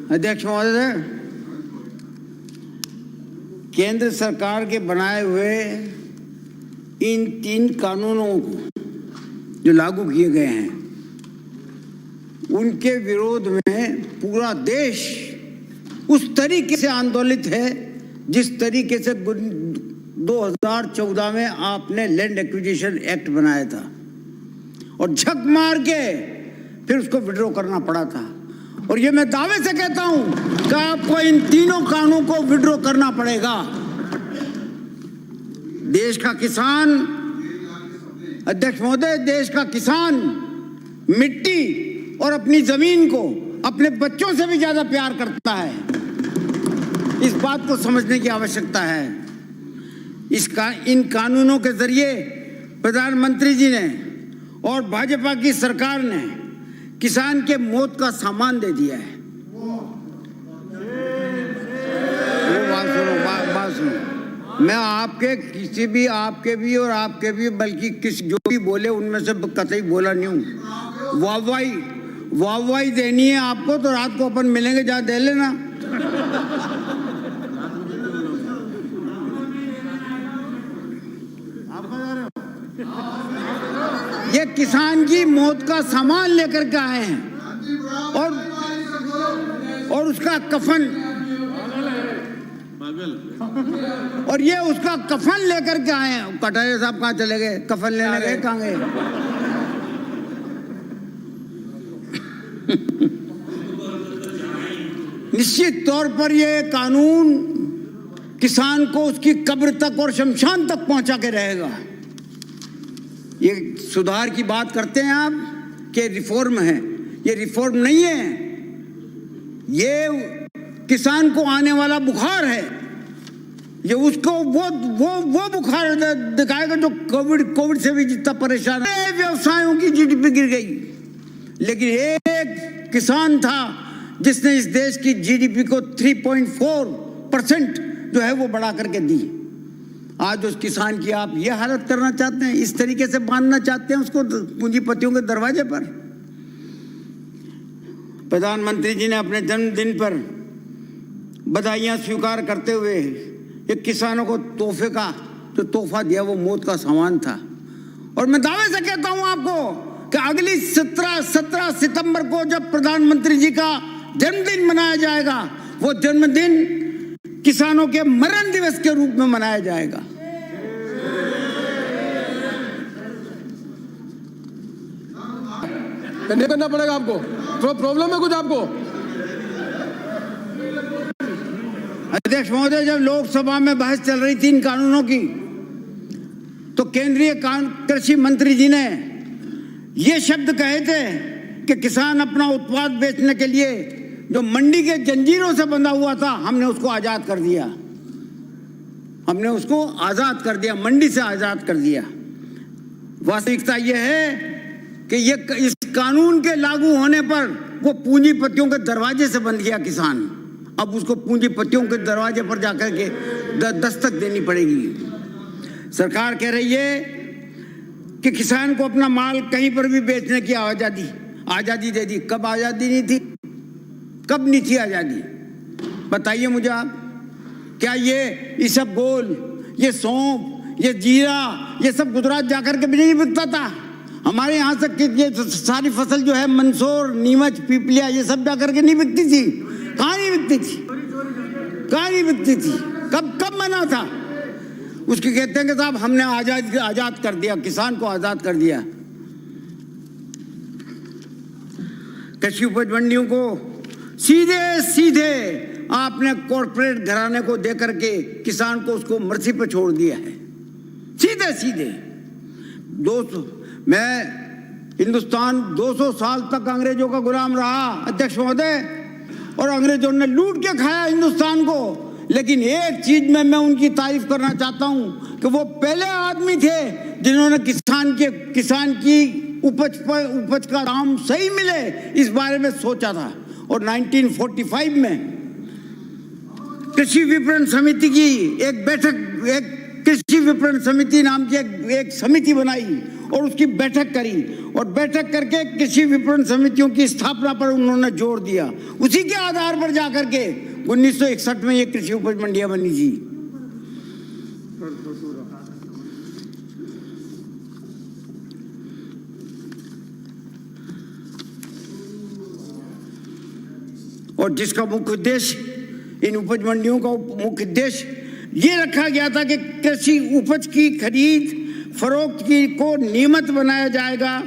अध्यक्ष महोदय, केंद्र सरकार के बनाए हुए इन 3 कानूनों को जो लागू किए गए हैं, उनके विरोध में पूरा देश उस तरीके से आंदोलित है जिस तरीके से 2014 में आपने लैंड एक्विजिशन एक्ट बनाया था और झक मार के फिर उसको विड्रॉ करना पड़ा था। और ये मैं दावे से कहता हूं कि आपको इन तीनों कानूनों को विड्रॉ करना पड़ेगा। देश का किसान, अध्यक्ष महोदय, देश का किसान मिट्टी और अपनी जमीन को अपने बच्चों से भी ज्यादा प्यार करता है। इस बात को समझने की आवश्यकता है। इन कानूनों के जरिए प्रधानमंत्री जी ने और भाजपा की सरकार ने किसान के मौत का सामान दे दिया है। बात सुनो, मैं आपके किसी भी, आपके भी और आपके भी, बल्कि किस जो भी बोले उनमें से कतई बोला नहीं हूँ। वाहवाही देनी है आपको तो रात को अपन मिलेंगे, जा दे लेना। ये किसान की मौत का सामान लेकर के आए हैं और उसका कफन, और ये उसका कफन लेकर के आए हैं। कटारिया साहब कहाँ चले गए? कफन लेने गए, कहाँ गए? निश्चित तौर पर ये कानून किसान को उसकी कब्र तक और शमशान तक पहुंचा के रहेगा। ये सुधार की बात करते हैं आप कि रिफॉर्म है, ये रिफॉर्म नहीं है। ये किसान को आने वाला बुखार है। ये उसको वो बुखार दिखाएगा जो कोविड से भी जितना परेशान है। व्यवसायों की जीडीपी गिर गई, लेकिन एक किसान था जिसने इस देश की जीडीपी को 3.4% जो है वो बढ़ा करके दी। आज उस किसान की आप ये हालत करना चाहते हैं, इस तरीके से बांधना चाहते हैं उसको पूंजीपतियों के दरवाजे पर। प्रधानमंत्री जी ने अपने जन्मदिन पर बधाइयां स्वीकार करते हुए एक किसानों को तोहफे का जो तोहफा दिया वो मौत का सामान था। और मैं दावे से कहता हूं आपको कि अगली 17 सितंबर को जब प्रधानमंत्री जी का जन्मदिन मनाया जाएगा, वो जन्मदिन किसानों के मरण दिवस के रूप में मनाया जाएगा। नहीं करना पड़ेगा आपको, तो प्रॉब्लम है कुछ आपको? अध्यक्ष महोदय, जब लोकसभा में बहस चल रही थी इन कानूनों की, तो केंद्रीय कृषि मंत्री जी ने ये शब्द कहे थे कि किसान अपना उत्पाद बेचने के लिए जो मंडी के जंजीरों से बंधा हुआ था, हमने उसको आजाद कर दिया। हमने उसको आजाद कर दिया, मंडी से आजाद कर दिया। वास्तविकता यह है कि ये इस कानून के लागू होने पर वो पूंजीपतियों के दरवाजे से बंध गया किसान। अब उसको पूंजीपतियों के दरवाजे पर जाकर के दस्तक देनी पड़ेगी। सरकार कह रही है कि किसान को अपना माल कहीं पर भी बेचने की आजादी दे दी। कब आजादी नहीं थी? कब नहीं थी आजादी? बताइए मुझे आप। क्या ये इसबगोल, ये सौंफ, ये जीरा, ये सब गुजरात जाकर के भी नहीं बिकता था? हमारे यहाँ से ये सारी फसल जो है मंदसौर, नीमच, पीपलिया, ये सब जाकर के नहीं बिकती थी? कहाँ नहीं बिकती थी? कहाँ नहीं बिकती थी? कब मना था? उसके कहते हैं कि साहब हमने आजाद कर दिया, किसान को आजाद कर दिया। कृषि उपज मंडियों को सीधे आपने कॉर्पोरेट घराने को देकर के किसान को उसको मर्जी पे छोड़ दिया है, सीधे। दोस्तों, मैं हिंदुस्तान 200 साल तक अंग्रेजों का गुलाम रहा अध्यक्ष महोदय, और अंग्रेजों ने लूट के खाया हिंदुस्तान को। लेकिन एक चीज में मैं उनकी तारीफ करना चाहता हूं कि वो पहले आदमी थे जिन्होंने किसान की उपज का दाम सही मिले इस बारे में सोचा था। और 1945 में कृषि विपणन समिति की एक बैठक, एक कृषि विपणन समिति नाम की एक समिति बनाई और उसकी बैठक करी और बैठक करके कृषि विपणन समितियों की स्थापना पर उन्होंने जोर दिया। उसी के आधार पर जाकर के 1961 में ये कृषि उपज मंडियां बनी थी। और जिसका मुख्य उद्देश्य, इन उपज मंडियों का मुख्य उद्देश्य ये रखा गया था कि कृषि उपज की खरीद फरोख्त की को नियमित बनाया जाएगा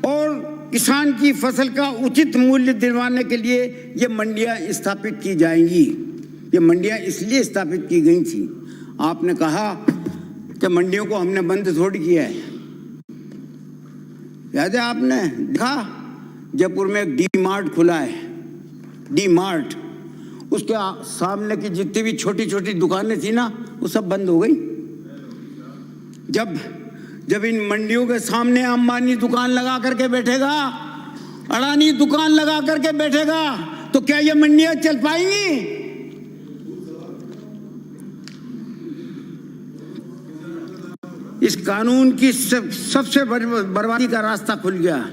और किसान की फसल का उचित मूल्य दिलवाने के लिए ये मंडियां स्थापित की जाएंगी। ये मंडियां इसलिए स्थापित की गई थी। आपने कहा कि मंडियों को हमने बंद थोड़ी किया है। याद है, आपने देखा जयपुर में एक डी मार्ट खुला है, डी मार्ट, उसके सामने की जितनी भी छोटी छोटी दुकानें थी ना, वो सब बंद हो गई। जब इन मंडियों के सामने अंबानी दुकान लगा करके बैठेगा, अडानी दुकान लगा करके बैठेगा, तो क्या ये मंडियां चल पाएंगी? इस कानून की सबसे बर्बादी का रास्ता खुल गया।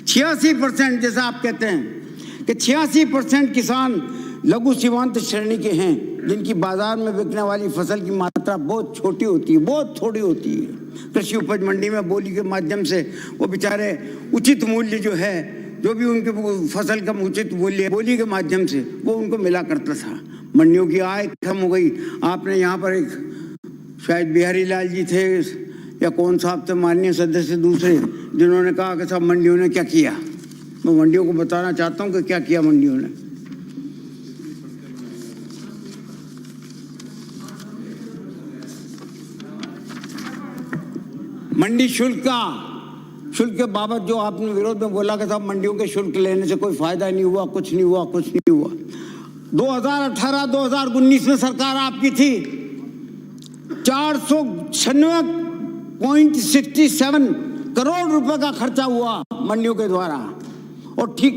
86%, जैसा आप कहते हैं कि 86% किसान लघु सीमांत श्रेणी के हैं, जिनकी बाजार में बिकने वाली फसल की मात्रा बहुत छोटी होती है, बहुत थोड़ी होती है। कृषि उपज मंडी में बोली के माध्यम से वो बेचारे उचित मूल्य जो है, जो भी उनके फसल का उचित मूल्य बोली के माध्यम से वो उनको मिला करता था। मंडियों की आय खत्म हो गई। आपने यहाँ पर एक शायद बिहारी लाल जी थे या कौन साहब थे माननीय सदस्य दूसरे, जिन्होंने कहा कि साहब मंडियों ने क्या किया। मैं मंडियों को बताना चाहता हूँ कि क्या किया मंडियों ने। मंडी शुल्क के बाबत जो आपने विरोध में बोला कि साहब मंडियों के शुल्क लेने से कोई फायदा नहीं हुआ, कुछ नहीं हुआ। 2018-2019 में सरकार आपकी थी, 496.67 करोड़ रुपए का खर्चा हुआ मंडियों के द्वारा। और ठीक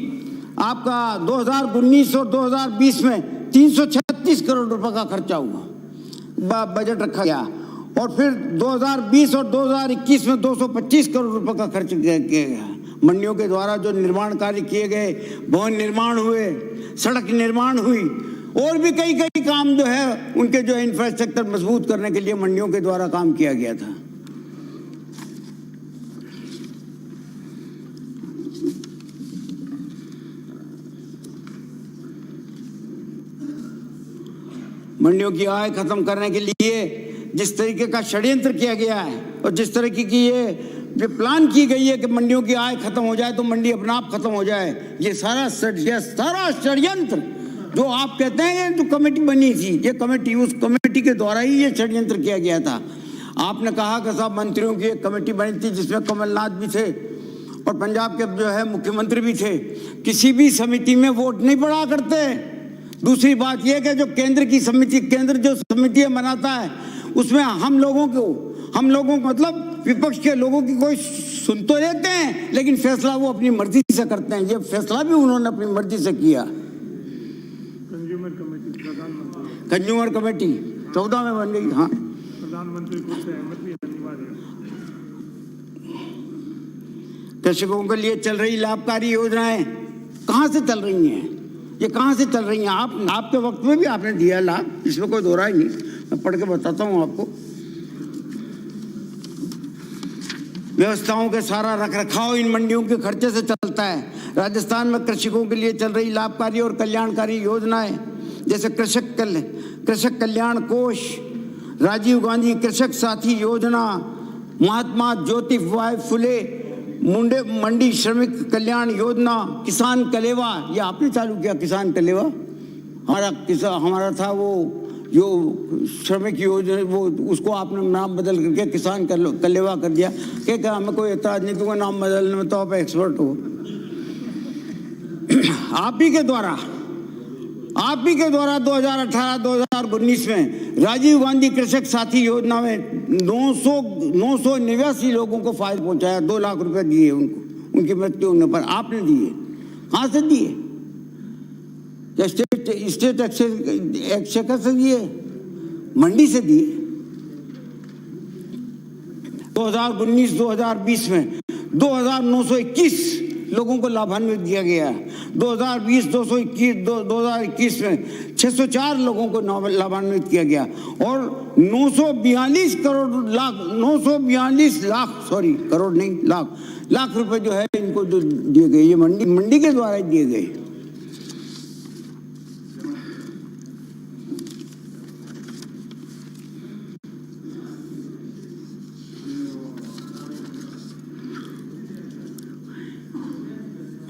आपका 2019 और 2020 में 336 करोड़ रुपए का खर्चा हुआ, बजट रखा गया। और फिर 2020 और 2021 में 225 करोड़ रुपए का खर्च किया गया। मंडियों के द्वारा जो निर्माण कार्य किए गए, भवन निर्माण हुए, सड़क निर्माण हुई, और भी कई काम जो है उनके जो इंफ्रास्ट्रक्चर मजबूत करने के लिए मंडियों के द्वारा काम किया गया था। मंडियों की आय खत्म करने के लिए जिस तरीके का षड्यंत्र किया गया है और जिस तरीके की ये प्लान की गई है कि मंडियों की आय खत्म हो जाए तो मंडी अपने आप खत्म हो जाए, ये सारा षड्यंत्र जो आप कहते हैं जो कमेटी बनी थी, ये कमेटी, उस कमेटी के द्वारा ही ये षड्यंत्र किया गया था। आपने कहा कि साहब मंत्रियों की एक कमेटी बनी थी जिसमें कमलनाथ भी थे और पंजाब के जो है मुख्यमंत्री भी थे। किसी भी समिति में वोट नहीं पड़ा करते। दूसरी बात यह कि जो केंद्र जो समितियां बनाता है उसमें हम लोगों को मतलब विपक्ष के लोगों की कोई सुन तो लेते हैं, लेकिन फैसला वो अपनी मर्जी से करते हैं। ये फैसला भी उन्होंने अपनी मर्जी से किया। कंज्यूमर कमेटी 14 में बन गई। हाँ, प्रधानमंत्री को सहमति अनिवार्य। कृषकों के लिए चल रही लाभकारी योजनाएं कहां से चल रही हैं? ये कहां से चल रही हैं? आपके वक्त में भी आपने दिया लाभ, इसमें कोई दो राय नहीं। मैं पढ़ के बताता हूं आपको। व्यवस्थाओं के सारा रखरखाव इन मंडियों के खर्चे से चलता है। राजस्थान में कृषकों के लिए चल रही लाभकारी और कल्याणकारी योजनाएं जैसे कृषक कल्याण कोष, राजीव गांधी कृषक साथी योजना, महात्मा ज्योतिबा फुले मंडी श्रमिक कल्याण योजना, किसान कलेवा, ये आपने चालू किया किसान कलेवा। हमारा था वो जो श्रमिक योजना, वो उसको आपने नाम बदल करके किसान कलेवा कर दिया। क्या हमें कोई एतराज नहीं, दूंगा नाम बदलने में, तो आप एक्सपर्ट हो। आप ही के द्वारा 2018-2019 में राजीव गांधी कृषक साथी योजना में 989 लोगों को फायदा पहुंचाया। 2 लाख रुपए दिए उनको, उनकी मृत्यु होने पर। आपने दिए, कहां से दिए? स्टेट एक्सचेकर से दिए, मंडी से दिए। 2019-2020 में 2,921 लोगों को लाभान्वित किया गया। 2021 में 604 लोगों को लाभान्वित किया गया और 942 लाख रुपए जो है इनको जो दिए गए, ये मंडी के द्वारा दिए गए।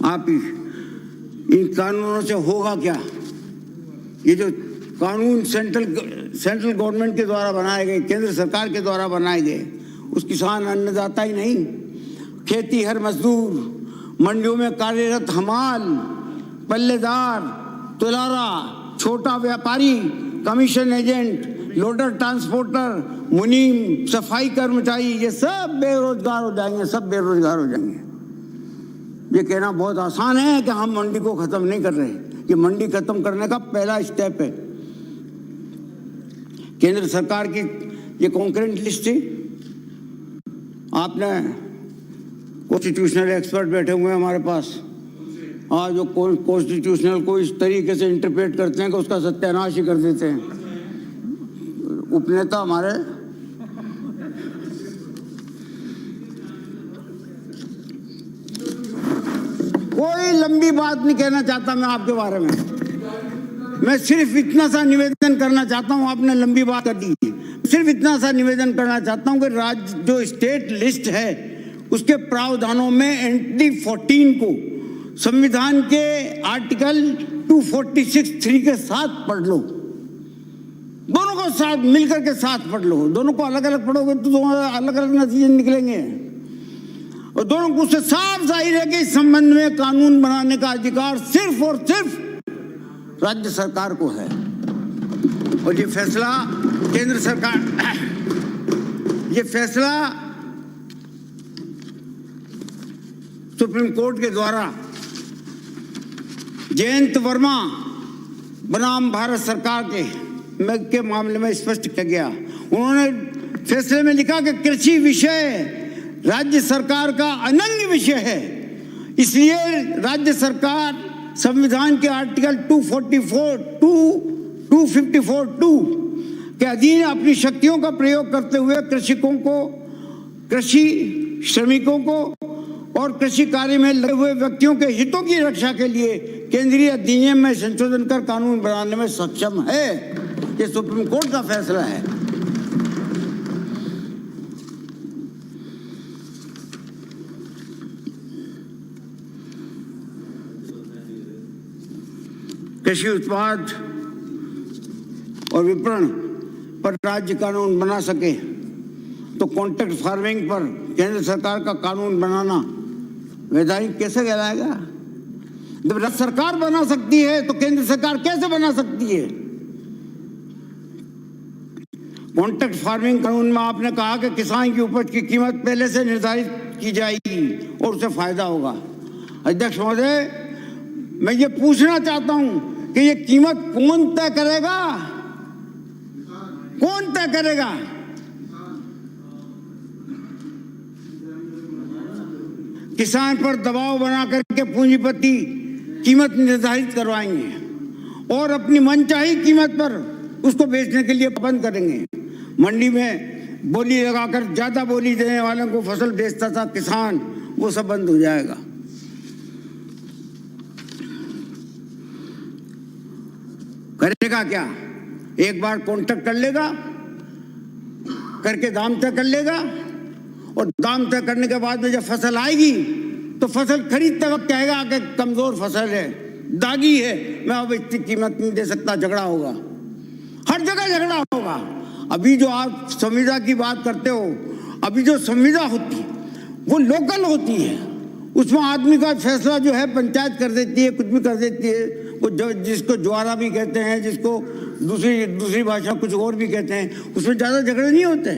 आप इन कानूनों से होगा क्या? ये जो कानून सेंट्रल गवर्नमेंट के द्वारा बनाए गए, केंद्र सरकार के द्वारा बनाए गए, उस किसान अन्नदाता ही नहीं, खेती हर मजदूर, मंडियों में कार्यरत हमाल, पल्लेदार, तुलारा, छोटा व्यापारी, कमीशन एजेंट, लोडर ट्रांसपोर्टर, मुनीम, सफाई कर्मचारी, ये सब बेरोजगार हो जाएंगे। ये कहना बहुत आसान है कि हम मंडी को खत्म नहीं कर रहे। ये मंडी खत्म करने का पहला स्टेप है। केंद्र सरकार की ये कॉन्करेंट लिस्ट थी। आपने कॉन्स्टिट्यूशनल एक्सपर्ट बैठे हुए हैं हमारे पास, आज जो कॉन्स्टिट्यूशनल को इस तरीके से इंटरप्रेट करते हैं कि उसका सत्यानाश ही कर देते हैं। उपनेता हमारे कोई लंबी बात नहीं कहना चाहता मैं आपके बारे में। मैं सिर्फ इतना सा निवेदन करना चाहता हूं, आपने लंबी बात कर दी। सिर्फ इतना सा निवेदन करना चाहता हूं कि राज्य जो स्टेट लिस्ट है उसके प्रावधानों में एंट्री 14 को संविधान के आर्टिकल 246(3) के साथ पढ़ लो। दोनों को साथ मिलकर के साथ पढ़ लो। दोनों को अलग अलग पढ़ोगे तो दोनों अलग अलग नतीजे निकलेंगे। और दोनों को उससे साफ जाहिर है कि इस संबंध में कानून बनाने का अधिकार सिर्फ और सिर्फ राज्य सरकार को है। और ये फैसला केंद्र सरकार, ये फैसला सुप्रीम कोर्ट के द्वारा जयंत वर्मा बनाम भारत सरकार के मामले में स्पष्ट किया गया। उन्होंने फैसले में लिखा कि कृषि विषय राज्य सरकार का अनन्य विषय है, इसलिए राज्य सरकार संविधान के आर्टिकल 254(2) के अधीन अपनी शक्तियों का प्रयोग करते हुए कृषकों को, कृषि श्रमिकों को और कृषि कार्य में लगे हुए व्यक्तियों के हितों की रक्षा के लिए केंद्रीय अधिनियम में संशोधन कर कानून बनाने में सक्षम है। ये सुप्रीम कोर्ट का फैसला है। कृषि उत्पाद और विपणन पर राज्य कानून बना सके तो कॉन्ट्रैक्ट फार्मिंग पर केंद्र सरकार का कानून बनाना वैधानिक कैसे कहलाएगा? जब राज्य सरकार बना सकती है तो केंद्र सरकार कैसे बना सकती है? कॉन्ट्रैक्ट फार्मिंग कानून में आपने कहा कि किसान की उपज की कीमत पहले से निर्धारित की जाएगी और उसे फायदा होगा। अध्यक्ष महोदय, मैं ये पूछना चाहता हूं कि ये कीमत कौन तय करेगा? कौन तय करेगा? किसान पर दबाव बना करके पूंजीपति कीमत निर्धारित करवाएंगे और अपनी मनचाही कीमत पर उसको बेचने के लिए बंद करेंगे। मंडी में बोली लगाकर ज्यादा बोली देने वालों को फसल बेचता था किसान, वो सब बंद हो जाएगा। करेगा क्या? एक बार कॉन्ट्रैक्ट कर लेगा, करके दाम तय कर लेगा और दाम तय करने के बाद में जब फसल आएगी तो फसल खरीदते वक्त कहेगा कि कमजोर फसल है, दागी है, मैं अब इतनी कीमत नहीं दे सकता। झगड़ा होगा, हर जगह झगड़ा होगा। अभी जो आप संविदा की बात करते हो, अभी जो संविदा होती है वो लोकल होती है, उसमें आदमी का फैसला जो है पंचायत कर देती है, कुछ भी कर देती है। वो जिसको ज्वारा भी कहते हैं, जिसको दूसरी भाषा कुछ और भी कहते हैं, उसमें ज़्यादा झगड़े नहीं होते।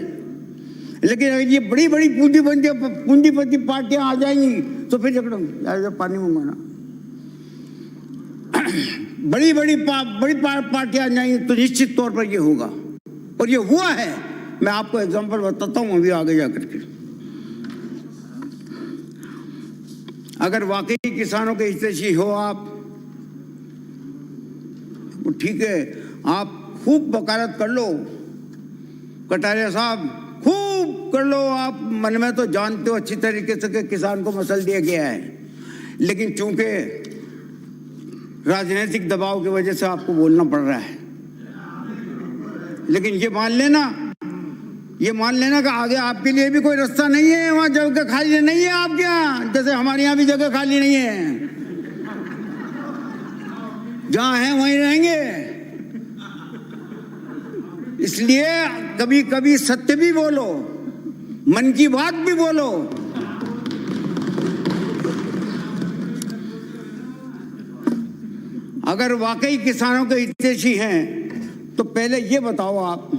लेकिन अगर ये बड़ी बड़ी पूंजीपति पार्टियां आ जाएंगी तो फिर झगड़ा पानी मंगाना। बड़ी पार्टियां आ जाएंगी तो निश्चित तौर पर ये होगा, और ये हुआ है। मैं आपको एग्जांपल बताता हूं अभी आगे जाकर के। अगर वाकई किसानों के हितैषी हो आप, वो ठीक है, आप खूब वकालत कर लो कटारिया साहब, खूब कर लो। आप मन में तो जानते हो अच्छी तरीके से कि किसान को मसल दिया गया है, लेकिन चूंकि राजनीतिक दबाव की वजह से आपको बोलना पड़ रहा है। लेकिन ये मान लेना कि आगे आपके लिए भी कोई रास्ता नहीं है, वहां जगह खाली नहीं है आपके यहाँ, जैसे हमारे यहाँ भी जगह खाली नहीं है। जहां हैं वहीं रहेंगे। इसलिए कभी कभी सत्य भी बोलो, मन की बात भी बोलो। अगर वाकई किसानों के हितैषी हैं तो पहले ये बताओ आप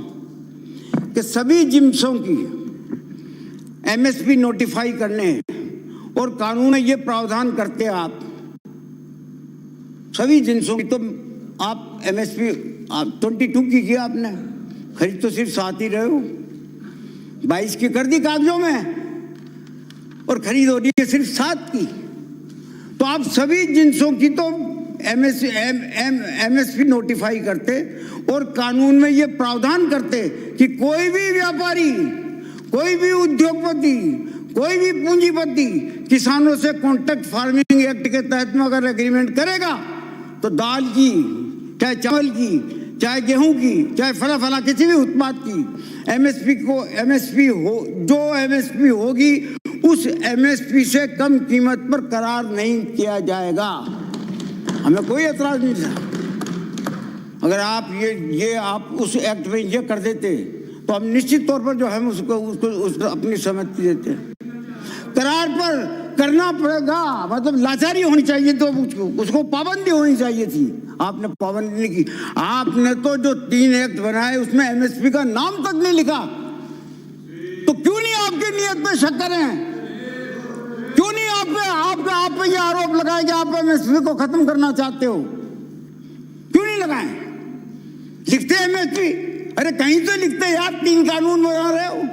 कि सभी जिम्सों की एमएसपी नोटिफाई करने और कानून में ये प्रावधान करते आप सभी जिन्सों की, तो आप एमएसपी 22 की किया आपने, खरीद तो सिर्फ 7 ही रहे हो, 22 की कर दी कागजों में और खरीद हो रही है सिर्फ 7 की। तो आप सभी जिन्सों की तो एमएसपी नोटिफाई करते और कानून में ये प्रावधान करते कि कोई भी व्यापारी, कोई भी उद्योगपति, कोई भी पूंजीपति किसानों से कॉन्ट्रैक्ट फार्मिंग एक्ट के तहत में अगर एग्रीमेंट करेगा तो दाल की, चाहे चावल की, चाहे गेहूं की, चाहे फला किसी भी उत्पाद की एमएसपी हो, जो एमएसपी होगी उस एमएसपी से कम कीमत पर करार नहीं किया जाएगा। हमें कोई एतराज नहीं था। अगर आप ये आप उस एक्ट में ये कर देते तो हम निश्चित तौर पर जो है उसको अपनी सहमति देते। करार पर करना पड़ेगा, मतलब लाचारी होनी चाहिए, तो उसको पाबंदी होनी चाहिए थी। आपने पाबंदी नहीं की। आपने तो जो 3 एक्ट बनाए उसमें एमएसपी का नाम तक नहीं लिखा। तो क्यों नहीं आपकी नीयत पे शक करें? क्यों नहीं आप पे ये आरोप लगाए कि आप एमएसपी को खत्म करना चाहते हो? क्यों नहीं लगाए? लिखते एमएसपी, अरे कहीं तो लिखते यार, 3 कानून बना रहे हो।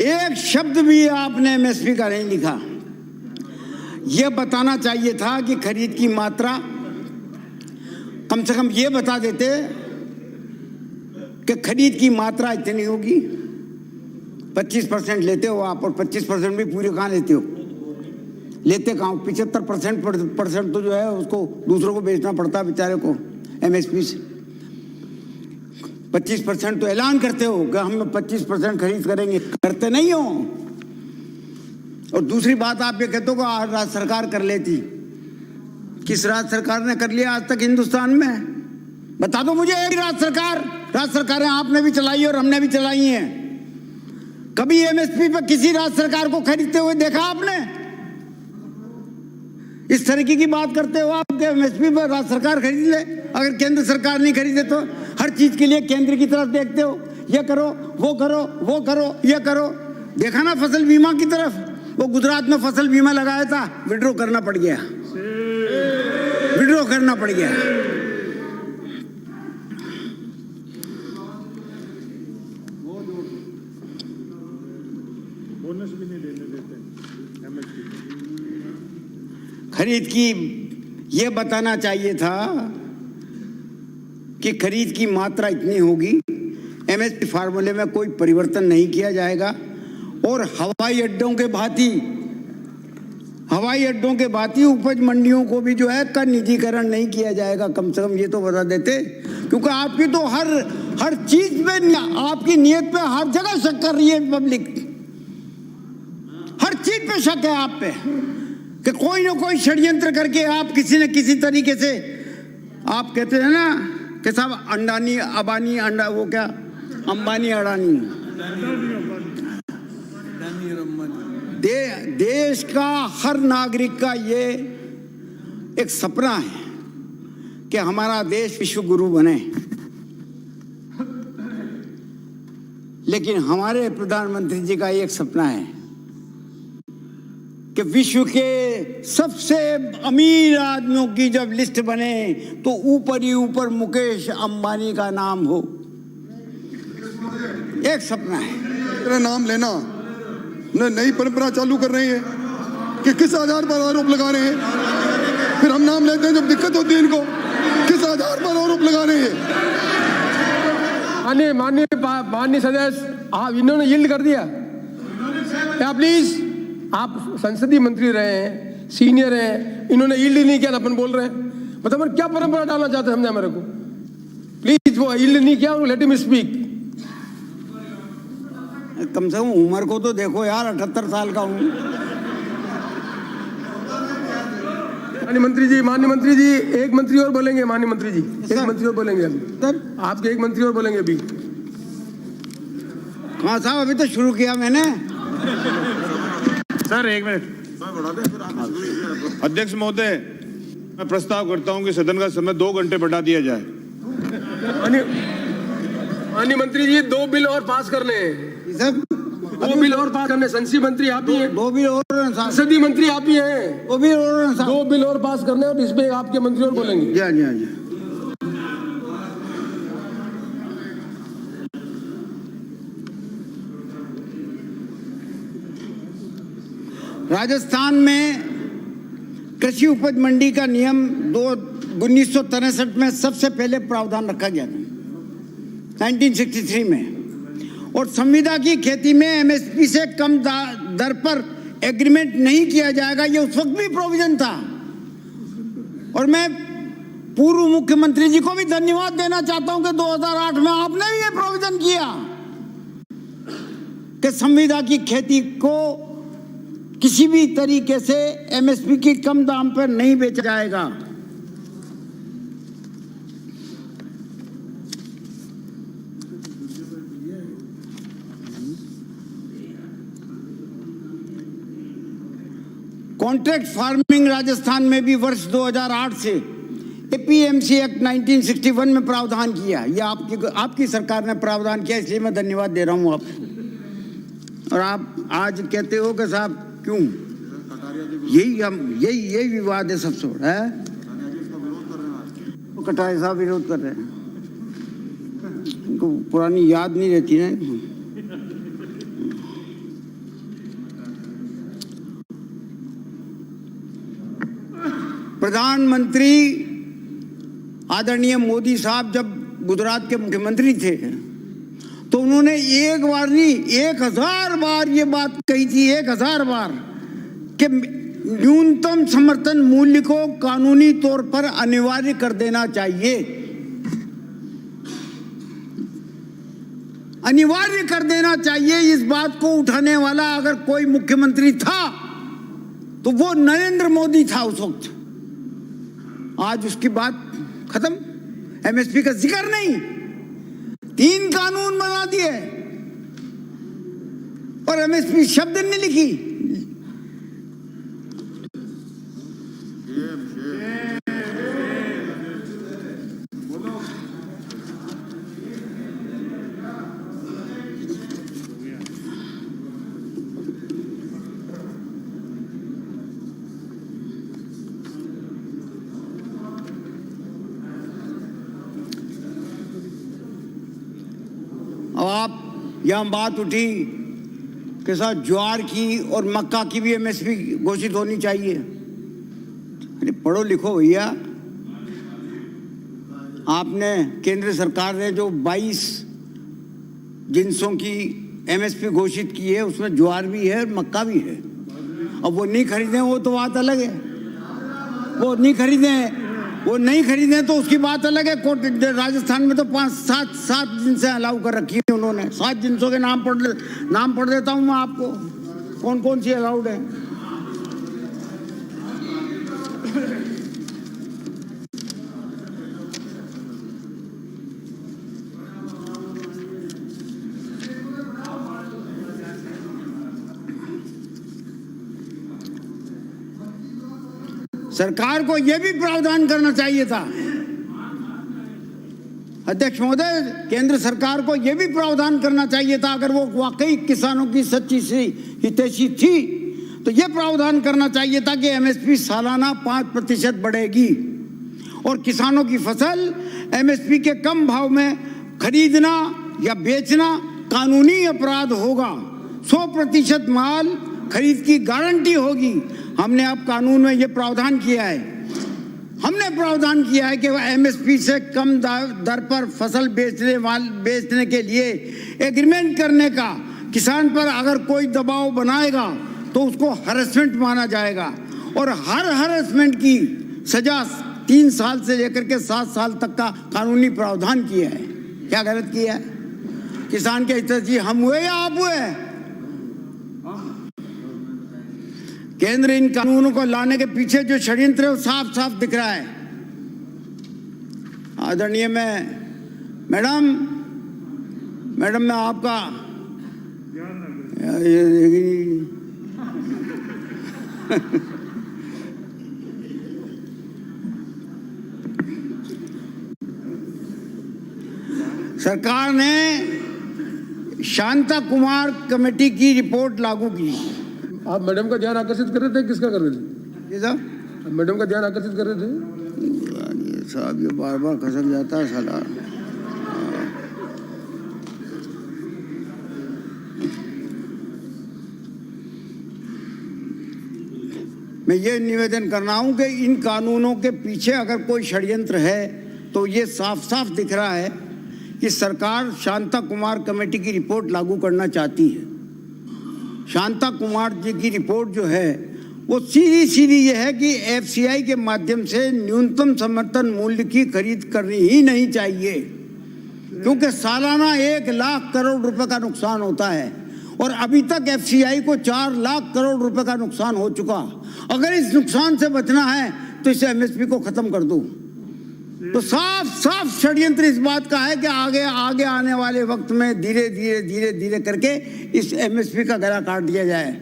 एक शब्द भी आपने एमएसपी का नहीं लिखा। यह बताना चाहिए था कि खरीद की मात्रा, कम से कम ये बता देते कि खरीद की मात्रा इतनी होगी। 25% लेते हो आप, और 25% भी पूरे कहाँ लेते हो? लेते कहाँ? 75% तो जो है उसको दूसरों को बेचना पड़ता है बेचारे को एमएसपी से। 25% तो ऐलान करते हो कि हम 25% खरीद करेंगे, करते नहीं हो। और दूसरी बात आप ये कहते हो कि राज्य सरकार कर लेती। किस राज्य सरकार ने कर लिया आज तक हिंदुस्तान में? बता दो मुझे। राज्य सरकारें आपने भी चलाई और हमने भी चलाई हैं। कभी एमएसपी पर किसी राज्य सरकार को खरीदते हुए देखा आपने? इस तरीके की बात करते हो आप कि एमएसपी पर राज्य सरकार खरीद ले। अगर केंद्र सरकार नहीं खरीदे तो हर चीज के लिए केंद्र की तरफ देखते हो, ये करो, वो करो, वो करो, ये करो। देखा ना फसल बीमा की तरफ? वो गुजरात में फसल बीमा लगाया था, विड्रॉ करना पड़ गया। बोनस भी नहीं देते एमएसपी। खरीद की ये बताना चाहिए था कि खरीद की मात्रा इतनी होगी, एमएसपी फार्मूले में कोई परिवर्तन नहीं किया जाएगा, और हवाई अड्डों के भांति उपज मंडियों को भी जो है का निजीकरण नहीं किया जाएगा। कम से कम ये तो बता देते, क्योंकि आपकी तो हर चीज पे, आपकी नीयत पे हर जगह शक कर रही है पब्लिक। हर चीज पे शक है आप पे कि कोई ना कोई षड्यंत्र करके आप किसी न किसी तरीके से, आप कहते हैं ना कि साहब अंबानी वो क्या अंबानी अडानी, देश का हर नागरिक का ये एक सपना है कि हमारा देश विश्व गुरु बने। लेकिन हमारे प्रधानमंत्री जी का एक सपना है कि विश्व के सबसे अमीर आदमियों की जब लिस्ट बने तो ऊपर ही ऊपर मुकेश अंबानी का नाम हो। एक सपना है। मेरा नाम लेना न नई परंपरा चालू कर रहे हैं कि किस आधार पर आरोप लगा रहे हैं। फिर हम नाम लेते हैं जब दिक्कत होती है इनको, किस आधार पर आरोप लगा रहे हैं। माननीय सदस्य, आप इन्होंने यील्ड कर दिया या प्लीज, आप संसदीय मंत्री रहे हैं, सीनियर हैं, इन्होंने यील्ड नहीं किया, अपन बोल रहे हैं। मतलब क्या परंपरा डालना चाहते हैं हमने मेरे को? प्लीज, वो यील्ड नहीं किया, लेट हिम स्पीक। कम से कम उम्र को तो देखो यार, 78 साल का हूँ। माननीय मंत्री जी, एक मंत्री और बोलेंगे। माननीय मंत्री जी, एक मंत्री और बोलेंगे अभी। सर, आपके एक मंत्री और बोलेंगे अभी। कहाँ साहब, अभी तो शुरू किया मैंने। सर एक मिनट। अध्यक्ष महोदय, मैं प्रस्ताव करता हूं कि सदन का समय 2 घंटे बढ़ा दिया जाए। माननीय मंत्री जी, 2 बिल और पास करने हैं। सर, 2 बिल और पास करने। संसदीय मंत्री आप ही हैं, 2 बिल और संसदीय मंत्री आप ही हैं। 2 बिल और 2 बिल और पास करने और इसमें आपके मंत्री और बोलेंगे। जी हाँ, जी हाँ, जी। राजस्थान में कृषि उपज मंडी का नियम 1963 में सबसे पहले प्रावधान रखा गया था 1963 में, और संविदा की खेती में एमएसपी से कम दर पर एग्रीमेंट नहीं किया जाएगा, ये उस वक्त भी प्रोविजन था। और मैं पूर्व मुख्यमंत्री जी को भी धन्यवाद देना चाहता हूं कि 2008 में आपने भी ये प्रोविजन किया कि संविदा की खेती को किसी भी तरीके से एमएसपी की कम दाम पर नहीं बेचा जाएगा। कॉन्ट्रैक्ट फार्मिंग राजस्थान में भी वर्ष 2008 से एपीएमसी एक्ट 1961 में प्रावधान किया। यह आपकी सरकार ने प्रावधान किया, इसलिए मैं धन्यवाद दे रहा हूं आपको। और आप आज कहते हो कि साहब क्यों, यही विवाद है सबसे बड़ा है। वो कटारिया साहब विरोध कर रहे हैं, उनको पुरानी याद नहीं रहती ना। प्रधानमंत्री आदरणीय मोदी साहब जब गुजरात के मुख्यमंत्री थे तो उन्होंने एक बार नहीं 1000 बार ये बात कही थी, 1000 बार, कि न्यूनतम समर्थन मूल्य को कानूनी तौर पर अनिवार्य कर देना चाहिए। अनिवार्य कर देना चाहिए। इस बात को उठाने वाला अगर कोई मुख्यमंत्री था तो वो नरेंद्र मोदी था उस वक्त। आज उसकी बात खत्म, एमएसपी का जिक्र नहीं, 3 कानून बना दिए और एमएसपी शब्द नहीं लिखी। अब आप यहां बात उठी के साथ ज्वार की और मक्का की भी एमएसपी घोषित होनी चाहिए। अरे पढ़ो लिखो भैया, आपने केंद्र सरकार ने जो 22 जिन्सों की एमएसपी घोषित की है उसमें ज्वार भी है और मक्का भी है। अब वो नहीं खरीदें वो तो बात अलग है, वो नहीं खरीदें तो उसकी बात अलग है। राजस्थान में तो 5-7 जिनसे अलाउ कर रखी है उन्होंने। 7 जिनसों के नाम पढ़ देता हूं मैं आपको, कौन कौन सी अलाउड है। सरकार को यह भी प्रावधान करना चाहिए था। अध्यक्ष महोदय, केंद्र सरकार को यह भी प्रावधान करना चाहिए था, अगर वो वाकई किसानों की सच्ची सी हितैषी थी तो ये प्रावधान करना चाहिए था कि एमएसपी सालाना 5% बढ़ेगी और किसानों की फसल एमएसपी के कम भाव में खरीदना या बेचना कानूनी अपराध होगा। 100% माल खरीद की गारंटी होगी। हमने अब कानून में ये प्रावधान किया है। हमने प्रावधान किया है कि एमएसपी से कम दर पर फसल बेचने के लिए एग्रीमेंट करने का किसान पर अगर कोई दबाव बनाएगा तो उसको हरेसमेंट माना जाएगा और हर हरेसमेंट की सजा 3 साल से लेकर के 7 साल तक का कानूनी प्रावधान किया है। क्या गलत किया है? किसान के हितैषी हम हुए या आप हुए? केंद्र इन कानूनों को लाने के पीछे जो षड्यंत्र है वो साफ साफ दिख रहा है। आदरणीय मैडम मैं आपका सरकार ने शांता कुमार कमेटी की रिपोर्ट लागू की। आप मैडम का ध्यान आकर्षित कर रहे थे, किसका कर रहे थे? ये साहब मैडम का ध्यान आकर्षित कर रहे थे। ये साहब ये बार बार खसक जाता है साला। मैं ये निवेदन करना हूं कि इन कानूनों के पीछे अगर कोई षड्यंत्र है तो ये साफ साफ दिख रहा है कि सरकार शांता कुमार कमेटी की रिपोर्ट लागू करना चाहती है। शांता कुमार जी की रिपोर्ट जो है वो सीधी ये है कि एफसीआई के माध्यम से न्यूनतम समर्थन मूल्य की खरीद करनी ही नहीं चाहिए, क्योंकि सालाना 1 लाख करोड़ रुपए का नुकसान होता है और अभी तक एफसीआई को 4 लाख करोड़ रुपए का नुकसान हो चुका। अगर इस नुकसान से बचना है तो इस एमएसपी को खत्म कर दो। तो साफ षड्यंत्र इस बात का है कि आगे आने वाले वक्त में धीरे करके इस एमएसपी का गला काट दिया जाए।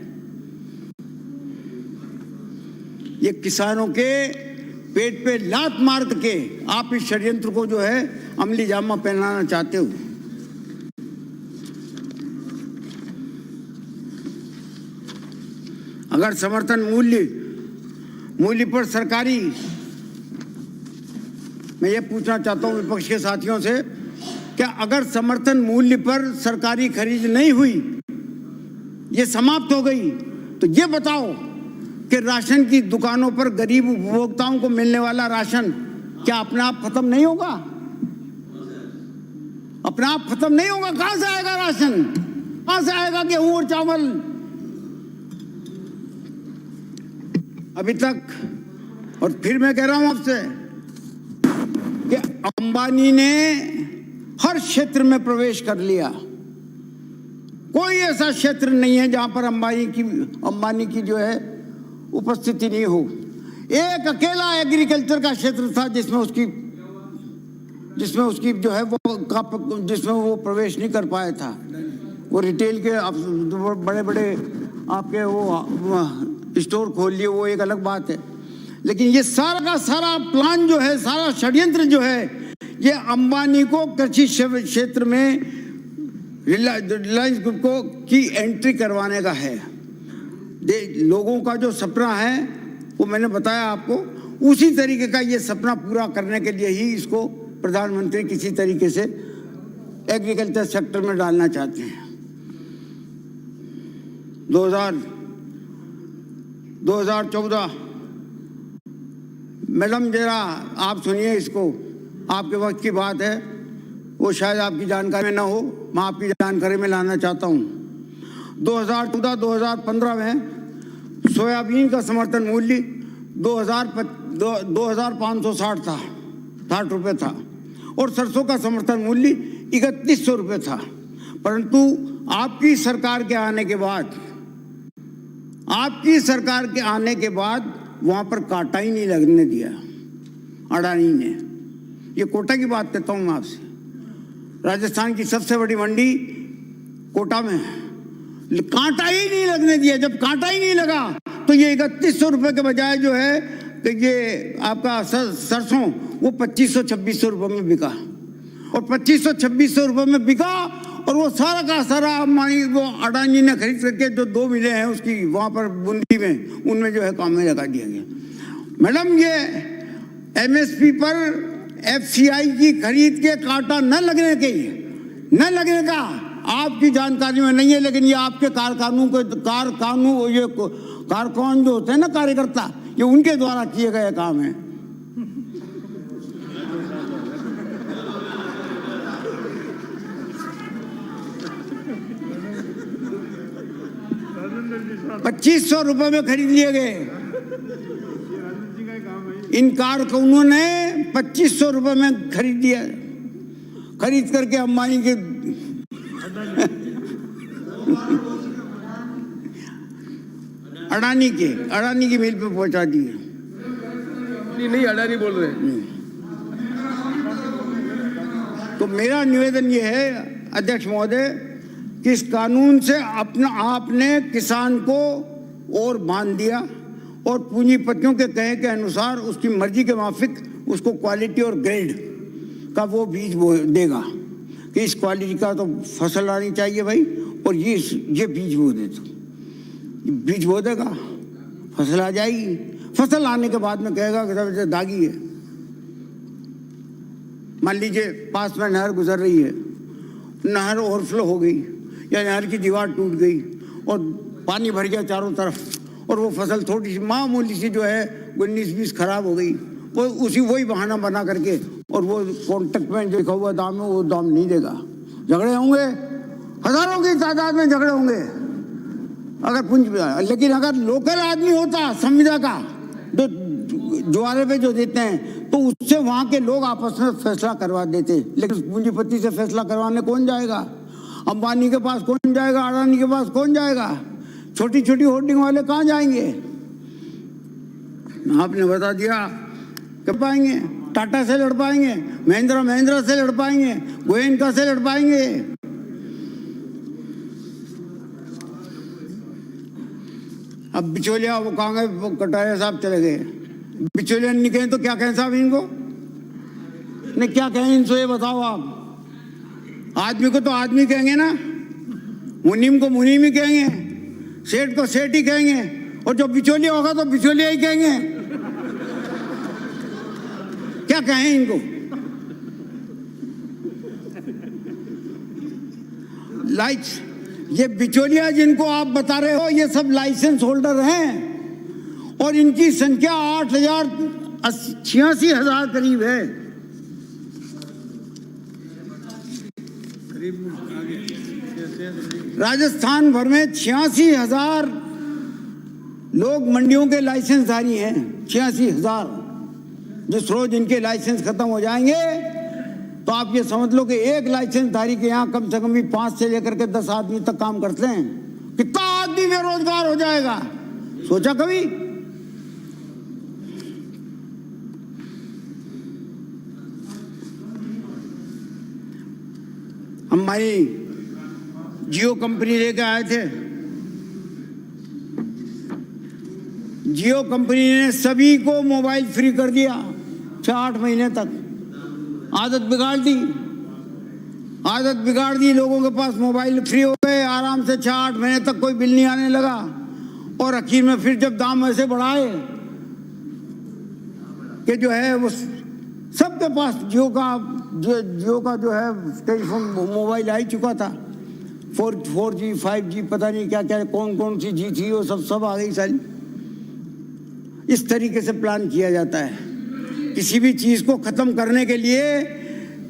ये किसानों के पेट पे लात मार के आप इस षड्यंत्र को जो है अमली जामा पहनाना चाहते हो। अगर समर्थन मूल्य पर सरकारी, मैं ये पूछना चाहता हूं विपक्ष के साथियों से, क्या अगर समर्थन मूल्य पर सरकारी खरीद नहीं हुई, ये समाप्त हो गई, तो ये बताओ कि राशन की दुकानों पर गरीब उपभोक्ताओं को मिलने वाला राशन क्या अपने आप खत्म नहीं होगा? अपने आप खत्म नहीं होगा। कहां से आएगा राशन? कहां से आएगा गेहूं और चावल? अभी तक, और फिर मैं कह रहा हूं आपसे कि अंबानी ने हर क्षेत्र में प्रवेश कर लिया। कोई ऐसा क्षेत्र नहीं है जहां पर अंबानी की जो है उपस्थिति नहीं हो। एक अकेला एग्रीकल्चर का क्षेत्र था जिसमें उसकी जो है जिसमें वो प्रवेश नहीं कर पाया था। वो रिटेल के बड़े आपके वो स्टोर खोल लिए, वो एक अलग बात है। लेकिन ये सारा का सारा प्लान जो है, सारा षड्यंत्र जो है, ये अंबानी को कृषि क्षेत्र में रिलायंस ग्रुप को की एंट्री करवाने का है। लोगों का जो सपना है वो मैंने बताया आपको, उसी तरीके का ये सपना पूरा करने के लिए ही इसको प्रधानमंत्री किसी तरीके से एग्रीकल्चर सेक्टर में डालना चाहते हैं। 2014 मैडम जरा आप सुनिए इसको, आपके वक्त की बात है, वो शायद आपकी जानकारी में ना हो, मैं आपकी जानकारी में लाना चाहता हूँ। 2014-2015 में सोयाबीन का समर्थन मूल्य 2560 था, 60 रुपये था, और सरसों का समर्थन मूल्य 3100 रुपये था। परंतु आपकी सरकार के आने के बाद वहां पर कांटा ही नहीं लगने दिया अडानी ने। ये कोटा की बात कहता हूं मैं आपसे, राजस्थान की सबसे बड़ी मंडी कोटा में कांटा ही नहीं लगने दिया। जब कांटा ही नहीं लगा तो ये 3100 रुपये के बजाय जो है तो ये आपका सरसों वो 2500-2600 रुपये में बिका, और 2500-2600 रुपये में बिका, और वो सारा का सारा अंबानी वो अडानी ने खरीद करके जो 2 मिले हैं उसकी वहां पर बूंदी में, उनमें जो है काम में लगा दिया गया। मैडम, ये एमएसपी पर एफसीआई की खरीद के कांटा न लगने का आपकी जानकारी में नहीं है, लेकिन ये आपके कारखानों जो होते हैं ना, कार्यकर्ता, ये उनके द्वारा किए गए काम है। ₹2500 में खरीद लिए गए। इन कारखानों ने ₹2500 में खरीद दिया, खरीद करके अंबानी के अडानी की मिल पे पहुंचा दिए। नहीं, अडानी बोल रहे हैं। तो मेरा निवेदन ये है अध्यक्ष महोदय कि इस कानून से आपने किसान को और बांध दिया और पूंजीपतियों के कहे के अनुसार उसकी मर्जी के माफिक उसको क्वालिटी और ग्रेड का वो बीज देगा कि इस क्वालिटी का तो फसल आनी चाहिए भाई, और ये बीज बीज बो देगा, फसल आ जाएगी। फसल आने के बाद में कहेगा कि सब दागी है। मान लीजिए पास में नहर गुजर रही है, नहर ओवरफ्लो हो गई या नहर की दीवार टूट गई और पानी भर गया चारों तरफ, और वो फसल थोड़ी सी मामूली सी जो है 19-20 खराब हो गई, वो वही बहाना बना करके और वो कॉन्ट्रैक्ट में जो लिखा हुआ दाम है वो दाम नहीं देगा। झगड़े होंगे, हजारों की तादाद में झगड़े होंगे लेकिन अगर लोकल आदमी होता संविदा का जो जुआरे पे जो देते हैं, तो उससे वहां के लोग आपस में फैसला करवा देते। लेकिन पूंजीपति से फैसला करवाने कौन जाएगा? अंबानी के पास कौन जाएगा? अडानी के पास कौन जाएगा? छोटी छोटी होर्डिंग वाले कहाँ जाएंगे? आपने बता दिया कर पाएंगे, टाटा से लड़ पाएंगे, महिंद्रा से लड़ पाएंगे, गोयनका से लड़ पाएंगे। अब बिचौलिया वो कहाँ गए? वो कटारिया साहब चले गए। बिचौलिया नहीं कहें तो क्या कहें साहब इनको? नहीं, क्या कहें इनसे ये बताओ आप। आदमी को तो आदमी कहेंगे ना, मुनीम को मुनीम ही कहेंगे, सेठ को सेठ ही कहेंगे, और जो बिचौलिया होगा तो बिचौलिया ही कहेंगे। क्या कहें इनको? ये बिचौलिया जिनको आप बता रहे हो, ये सब लाइसेंस होल्डर हैं और इनकी संख्या 86,000 करीब है। राजस्थान भर में 86,000 लोग मंडियों के लाइसेंसधारी हैं। 86,000। जिस रोज इनके लाइसेंस खत्म हो जाएंगे तो आप ये समझ लो कि एक लाइसेंसधारी के यहाँ कम से कम भी 5 से लेकर के 10 आदमी तक काम करते हैं। कितना आदमी बेरोजगार हो जाएगा, सोचा कभी? हमारी जियो कंपनी लेकर आए थे। जियो कंपनी ने सभी को मोबाइल फ्री कर दिया 6-8 महीने तक। आदत बिगाड़ दी लोगों के पास मोबाइल फ्री हो गए आराम से। 6-8 महीने तक कोई बिल नहीं आने लगा, और आखिर में फिर जब दाम ऐसे बढ़ाए कि जो है वो सबके पास जियो का जो है टेलीफोन मोबाइल आ ही चुका था। 4G 5G पता नहीं क्या क्या कौन सी जी थी, वो सब आ गई सारी। इस तरीके से प्लान किया जाता है। किसी भी चीज को खत्म करने के लिए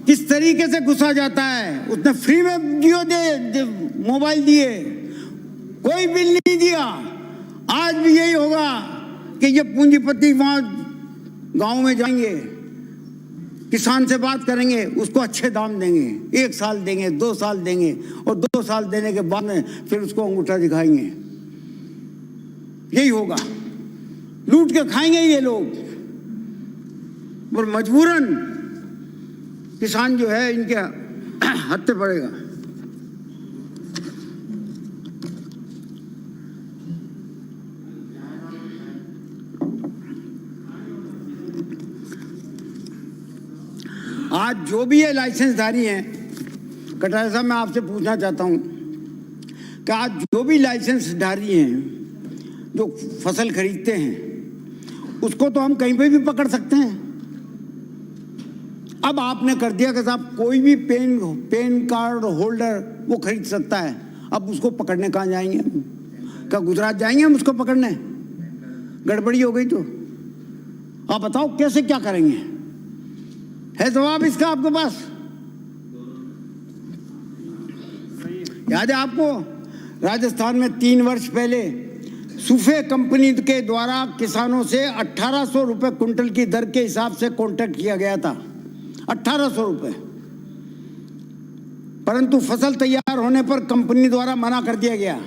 किस तरीके से घुसा जाता है। उसने फ्री में जियो मोबाइल दिए, कोई बिल नहीं दिया। आज भी यही होगा कि ये पूंजीपति वहां गांव में जाएंगे, किसान से बात करेंगे, उसको अच्छे दाम देंगे, 1 साल देंगे, 2 साल देंगे, और 2 साल देने के बाद में फिर उसको अंगूठा दिखाएंगे। यही होगा, लूट के खाएंगे ये लोग। और मजबूरन किसान जो है इनके हत्थे पड़ेगा। आज जो भी ये लाइसेंसधारी हैं कटारिया साहब, मैं आपसे पूछना चाहता हूं कि आज जो भी लाइसेंसधारी हैं जो फसल खरीदते हैं उसको तो हम कहीं पे भी पकड़ सकते हैं। अब आपने कर दिया कि साहब कोई भी पेन कार्ड होल्डर वो खरीद सकता है। अब उसको पकड़ने कहाँ जाएंगे? क्या गुजरात जाएंगे हम उसको पकड़ने? गड़बड़ी हो गई तो आप बताओ कैसे क्या करेंगे? है जवाब इसका आपके पास? याद है आपको राजस्थान में 3 वर्ष पहले सूफे कंपनी के द्वारा किसानों से 1800 रुपए कुंटल की दर के हिसाब से कॉन्ट्रैक्ट किया गया था, 1800 रुपए। परंतु फसल तैयार होने पर कंपनी द्वारा मना कर दिया गया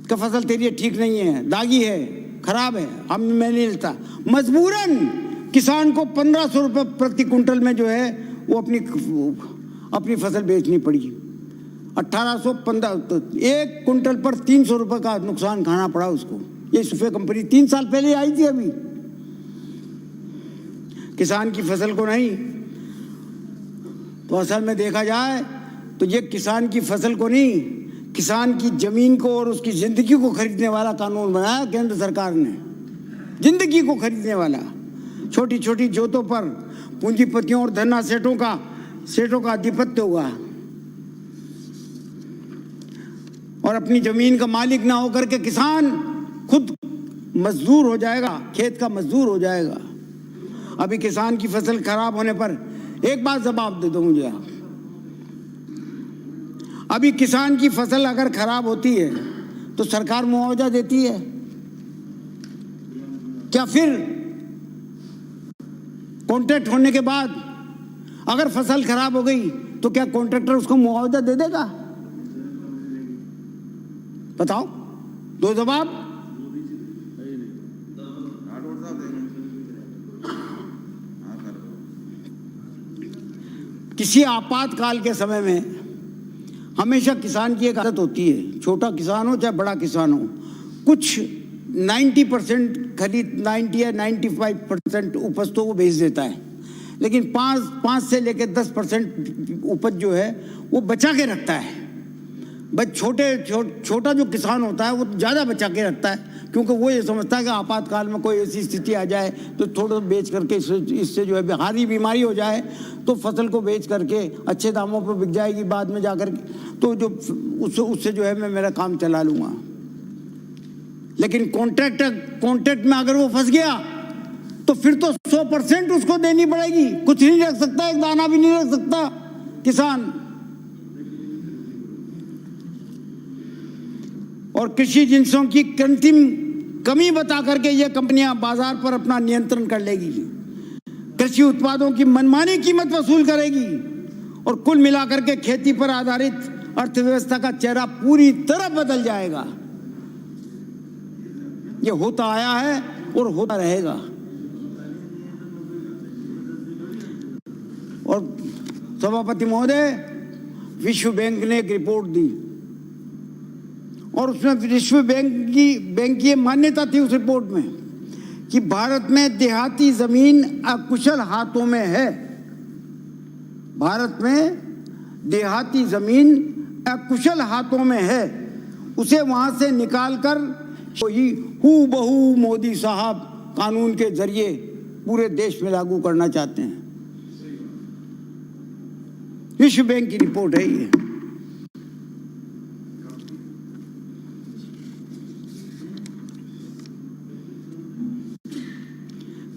कि फसल तेरी ठीक नहीं है, दागी है, खराब है, मैं नहीं लेता। मजबूरन किसान को 1500 रुपए प्रति कुंटल में जो है वो अपनी फसल बेचनी पड़ी। 1815 एक कुंटल पर 300 रुपए का नुकसान खाना पड़ा उसको। ये सूफे कंपनी 3 साल पहले आई थी। अभी किसान की फसल को नहीं, तो असल में देखा जाए तो ये किसान की फसल को नहीं, किसान की जमीन को और उसकी जिंदगी को खरीदने वाला कानून बनाया केंद्र सरकार ने। जिंदगी को खरीदने वाला। छोटी छोटी जोतों पर पूंजीपतियों और धन्ना सेठों का आधिपत्य हुआ और अपनी जमीन का मालिक ना होकर के किसान खुद मजदूर हो जाएगा, खेत का मजदूर हो जाएगा। अभी किसान की फसल खराब होने पर एक बात जवाब दे दो मुझे, अभी किसान की फसल अगर खराब होती है तो सरकार मुआवजा देती है क्या? फिर कॉन्ट्रैक्ट होने के बाद अगर फसल खराब हो गई तो क्या कॉन्ट्रैक्टर उसको मुआवजा दे देगा? बताओ, दो जवाब। किसी आपातकाल के समय में हमेशा किसान की एक आदत होती है, छोटा किसान हो चाहे बड़ा किसान हो, कुछ 90% खरीद 90 या 95% उपज तो वो बेच देता है, लेकिन 5 से लेकर 10% उपज जो है वो बचा के रखता है। बस छोटा जो किसान होता है वो ज़्यादा बचा के रखता है, क्योंकि वो ये समझता है कि आपातकाल में कोई ऐसी स्थिति आ जाए तो थोड़ा बेच करके इससे जो है भारी बीमारी हो जाए तो फसल को बेच करके अच्छे दामों पर बिक जाएगी बाद में जाकर के, तो जो उससे जो है मैं मेरा काम चला लूँगा। लेकिन कॉन्ट्रैक्ट में अगर वो फंस गया तो फिर तो 100% उसको देनी पड़ेगी, कुछ नहीं रख सकता, एक दाना भी नहीं रख सकता किसान। और कृषि जिंसों की कृत्रिम कमी बता करके ये कंपनियां बाजार पर अपना नियंत्रण कर लेगी, कृषि उत्पादों की मनमानी कीमत वसूल करेगी और कुल मिलाकर के खेती पर आधारित अर्थव्यवस्था का चेहरा पूरी तरह बदल जाएगा। ये होता आया है और होता रहेगा। और सभापति महोदय, विश्व बैंक ने एक रिपोर्ट दी और उसमें विश्व बैंक की मान्यता थी उस रिपोर्ट में कि भारत में देहाती जमीन अकुशल हाथों में है। भारत में देहाती जमीन अकुशल हाथों में है, उसे वहां से निकालकर वही हूबहू मोदी साहब कानून के जरिए पूरे देश में लागू करना चाहते हैं। विश्व बैंक की रिपोर्ट है ये।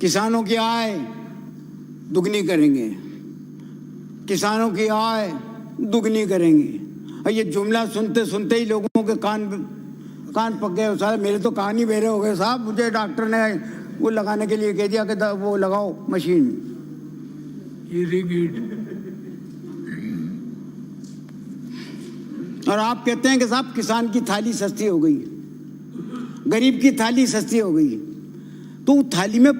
किसानों की आय दुगनी करेंगे, किसानों की आय दुगनी करेंगे। और ये जुमला सुनते सुनते ही लोगों के कान पक गए। सारे मेरे तो कान ही बेरे हो गए साहब। मुझे डॉक्टर ने वो लगाने के लिए कह दिया कि वो लगाओ मशीन। और आप कहते हैं कि साहब किसान की थाली सस्ती हो गई, गरीब की थाली सस्ती हो गई। तो थाली में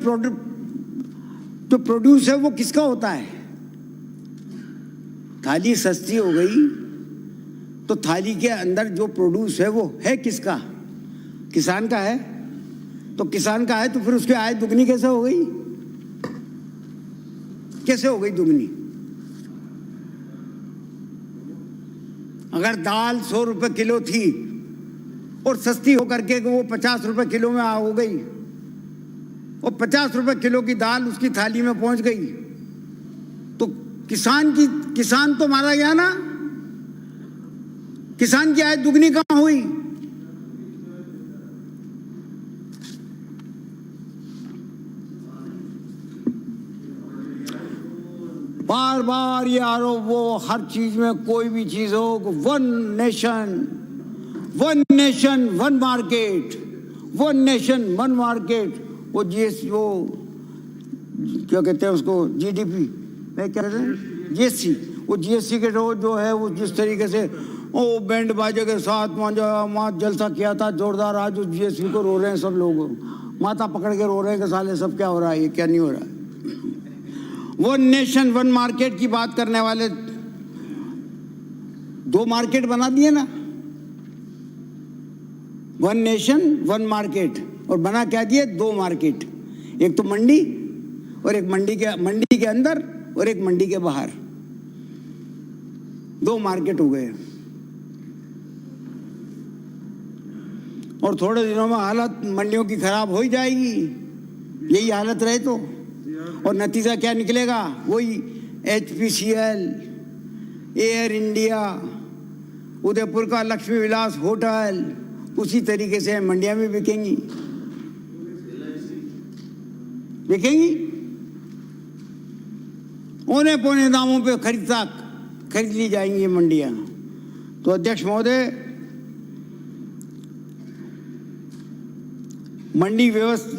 जो प्रोड्यूस है वो किसका होता है? थाली सस्ती हो गई तो थाली के अंदर जो प्रोड्यूस है वो है किसका? किसान का है। तो किसान का है तो फिर उसकी आय दुगनी कैसे हो गई? कैसे हो गई दुगनी? अगर दाल 100 रुपए किलो थी और सस्ती होकर के वो 50 रुपए किलो में हो गई और 50 रुपए किलो की दाल उसकी थाली में पहुंच गई, तो किसान तो मारा गया ना। किसान की आय दुगनी कहां हुई? बार बार ये आरोप, वो हर चीज में कोई भी चीज हो, one nation one market, one nation one market, वो जीएसटी, वो क्या कहते हैं उसको, जीडीपी, क्या कहते हैं, जीएसटी, वो जीएसटी के जो है वो जिस तरीके से ओ बैंड बाजे के साथ वहाँ जलसा किया था जोरदार, आज उस जीएसटी को रो रहे हैं सब लोग, माथा पकड़ के रो रहे हैं कि साले सब क्या हो रहा है, ये क्या नहीं हो रहा है। वन नेशन वन मार्केट की बात करने वाले 2 मार्केट बना दिए ना, वन नेशन वन मार्केट, और बना क्या दिए, 2 मार्केट, एक तो मंडी और एक मंडी के अंदर और एक मंडी के बाहर, 2 मार्केट हो गए। और थोड़े दिनों में हालत मंडियों की खराब हो ही जाएगी, यही हालत रहे तो, और नतीजा क्या निकलेगा, वही HPCL, एयर इंडिया, उदयपुर का लक्ष्मी विलास होटल, उसी तरीके से मंडियां भी बिकेंगी औने पौने दामों पे खरीद ली जाएंगी मंडियां। तो अध्यक्ष महोदय, मंडी व्यवस्था,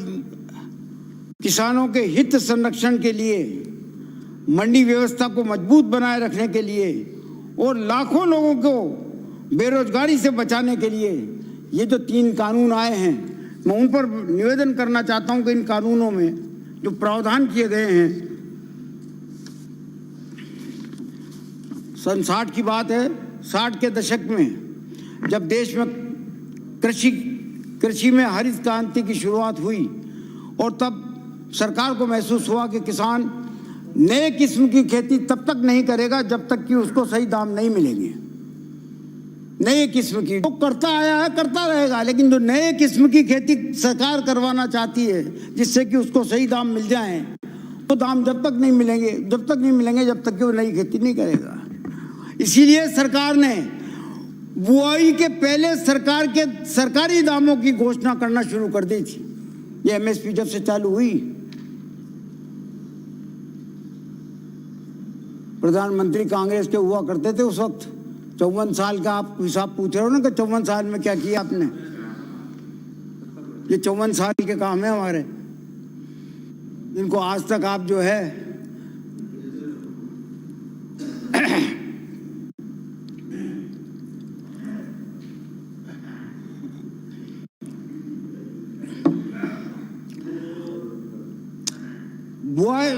किसानों के हित संरक्षण के लिए, मंडी व्यवस्था को मजबूत बनाए रखने के लिए और लाखों लोगों को बेरोजगारी से बचाने के लिए ये जो 3 कानून आए हैं, मैं उन पर निवेदन करना चाहता हूं कि इन कानूनों में जो प्रावधान किए गए हैं, सन 60 की बात है, 60 के दशक में जब देश में कृषि में हरित क्रांति की शुरुआत हुई और तब सरकार को महसूस हुआ कि किसान नए किस्म की खेती तब तक नहीं करेगा जब तक कि उसको सही दाम नहीं मिलेंगे। नए किस्म की तो करता आया है, करता रहेगा, लेकिन जो नए किस्म की खेती सरकार करवाना चाहती है जिससे कि उसको सही दाम मिल जाए, तो दाम जब तक नहीं मिलेंगे जब तक कि वो नई खेती नहीं करेगा। इसीलिए सरकार ने बुआई के पहले सरकारी दामों की घोषणा करना शुरू कर दी थी। ये MSP जब से चालू हुई, प्रधानमंत्री कांग्रेस के हुआ करते थे उस वक्त, 54 साल का आप हिसाब पूछ रहे हो ना कि 54 साल में क्या किया आपने, ये 54 साल के काम है हमारे, इनको आज तक आप जो है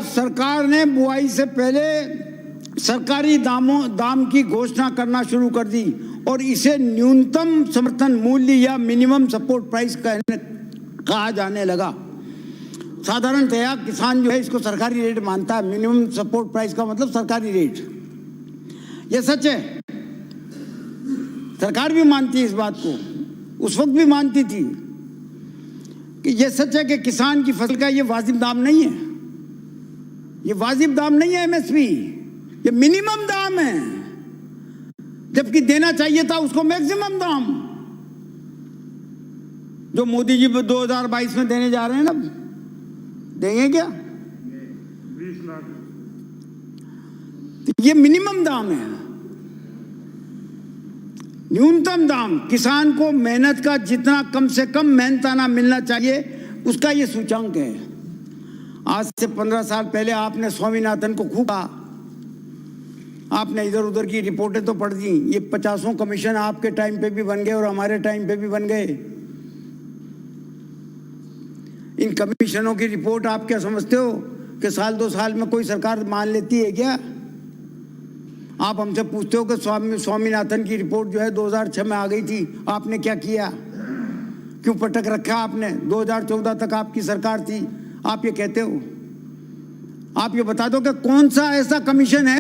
सरकार ने बुआई से पहले सरकारी दाम की घोषणा करना शुरू कर दी और इसे न्यूनतम समर्थन मूल्य या मिनिमम सपोर्ट प्राइस कहा जाने लगा। साधारणतया किसान जो है इसको सरकारी रेट मानता है, मिनिमम सपोर्ट प्राइस का मतलब सरकारी रेट। ये सच है, सरकार भी मानती है इस बात को, उस वक्त भी मानती थी कि ये सच है कि किसान की फसल का ये वाजिब दाम नहीं है, ये वाजिब दाम नहीं है MSP, ये मिनिमम दाम है, जबकि देना चाहिए था उसको मैक्सिमम दाम, जो मोदी जी 2022 में देने जा रहे हैं ना। देंगे क्या? 20 लाख। तो ये मिनिमम दाम है, न्यूनतम दाम। किसान को मेहनत का जितना कम से कम मेहनताना मिलना चाहिए उसका ये सूचांक है। आज से 15 साल पहले आपने स्वामीनाथन को खूब कहा, आपने इधर उधर की रिपोर्टें तो पढ़ दी, ये 50 कमीशन आपके टाइम पे भी बन गए और हमारे टाइम पे भी बन गए। इन कमीशनों की रिपोर्ट आप क्या समझते हो कि साल 2 साल में कोई सरकार मान लेती है क्या? आप हमसे पूछते हो कि स्वामीनाथन की रिपोर्ट जो है 2006 में आ गई थी, आपने क्या किया, क्यों पटक रखा आपने? 2014 तक आपकी सरकार थी, आप ये कहते हो। आप ये बता दो कि कौन सा ऐसा कमीशन है